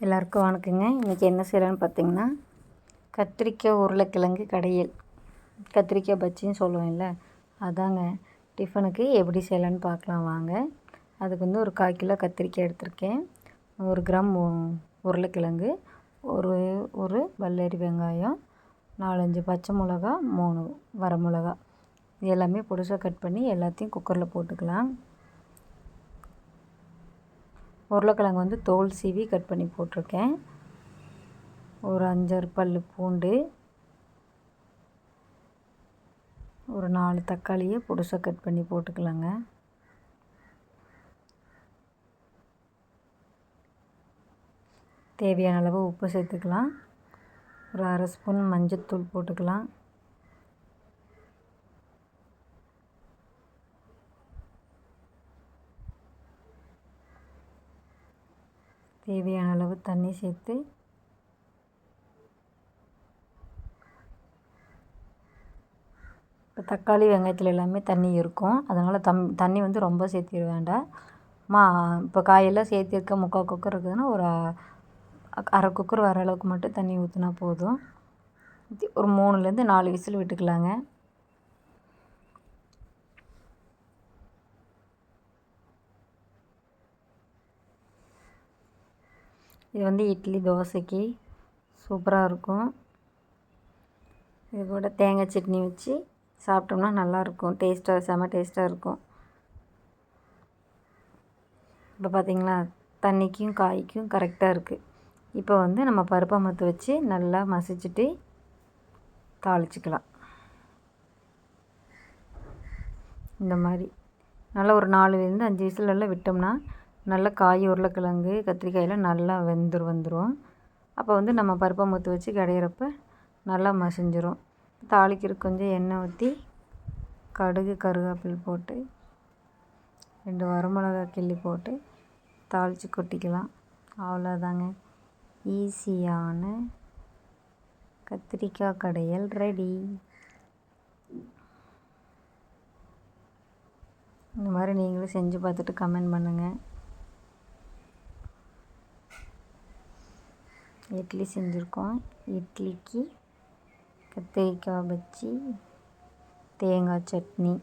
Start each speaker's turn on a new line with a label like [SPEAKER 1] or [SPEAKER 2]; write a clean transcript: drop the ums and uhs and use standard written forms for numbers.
[SPEAKER 1] எல்லாருக்கும் வணக்கங்க. இன்றைக்கி என்ன செய்யலான்னு பார்த்தீங்கன்னா, கத்திரிக்காய் உருளைக்கிழங்கு கடையல், கத்திரிக்காய் பஜ்ஜின்னு சொல்லுவோம்ல, அதாங்க. டிஃபனுக்கு எப்படி செய்யலான்னு பார்க்கலாம் வாங்க. அதுக்கு வந்து ஒரு 1/4 கிலோ கத்திரிக்காய் எடுத்திருக்கேன், 100 கிராம் உருளைக்கிழங்கு, ஒரு வெள்ளரி வெங்காயம், 4-5 பச்சை மிளகா, 3 வரமிளகா, இது எல்லாமே பொடிசாக கட் பண்ணி எல்லாத்தையும் குக்கரில் போட்டுக்கலாம். உருளைக்கிழங்கு வந்து தோல் சீவி கட் பண்ணி போட்டிருக்கேன். ஒரு 5-6 பல் பூண்டு, ஒரு 4 தக்காளியை பொடிசாக கட் பண்ணி போட்டுக்கலாங்க. தேவையான அளவு உப்பு சேர்த்துக்கலாம். ஒரு 1/2 ஸ்பூன் மஞ்சள்தூள் போட்டுக்கலாம். தேவையான அளவு தண்ணி சேர்த்து இப்போ தக்காளி வெங்காயத்தில் எல்லாமே தண்ணி இருக்கும், அதனால் தண்ணி வந்து ரொம்ப சேர்த்திட வேண்டாம். இப்போ காயெல்லாம் சேர்த்திருக்க 3/4 குக்கர் இருக்குதுன்னா ஒரு 1/2 குக்கர் வர அளவுக்கு மட்டும் தண்ணி ஊற்றினா போதும். ஒரு 3-4 விசில் விட்டுக்கலாங்க. இது வந்து இட்லி தோசைக்கு சூப்பராக இருக்கும். இது கூட தேங்காய் சட்னி வச்சு சாப்பிட்டோம்னா நல்லாயிருக்கும், செம டேஸ்ட்டாக இருக்கும். இப்போ பார்த்திங்களா, தண்ணிக்கும் காய்க்கும் கரெக்டாக இருக்குது. இப்போ வந்து நம்ம பருப்பை மத்து வச்சு நல்லா மசிச்சுட்டு தாளிச்சிக்கலாம். இந்த மாதிரி நல்லா ஒரு 4-5 விசிலெல்லாம் விட்டோம்னா நல்லா காய் உருளைக்கிழங்கு கத்திரிக்காயெல்லாம் நல்லா வந்துடும். அப்போ வந்து நம்ம பருப்பை மத்து வச்சு கடையிறப்ப நல்லா மசிஞ்சிரும். தாளிக்கிறதுக்கு கொஞ்சம் எண்ணெய் ஊற்றி கடுகு கருவேப்பிலை போட்டு 2 வரமிளகா கிள்ளி போட்டு தாளித்து கொட்டிக்கலாம். அவ்வளோதாங்க, ஈஸியான கத்திரிக்காய் கடையல் ரெடி. இந்த மாதிரி நீங்களும் செஞ்சு பார்த்துட்டு கமெண்ட் பண்ணுங்கள். இட்லி செஞ்சுருக்கோம், இட்லிக்கு கத்திரிக்காய் பஜ்ஜி, தேங்காய் சட்னி.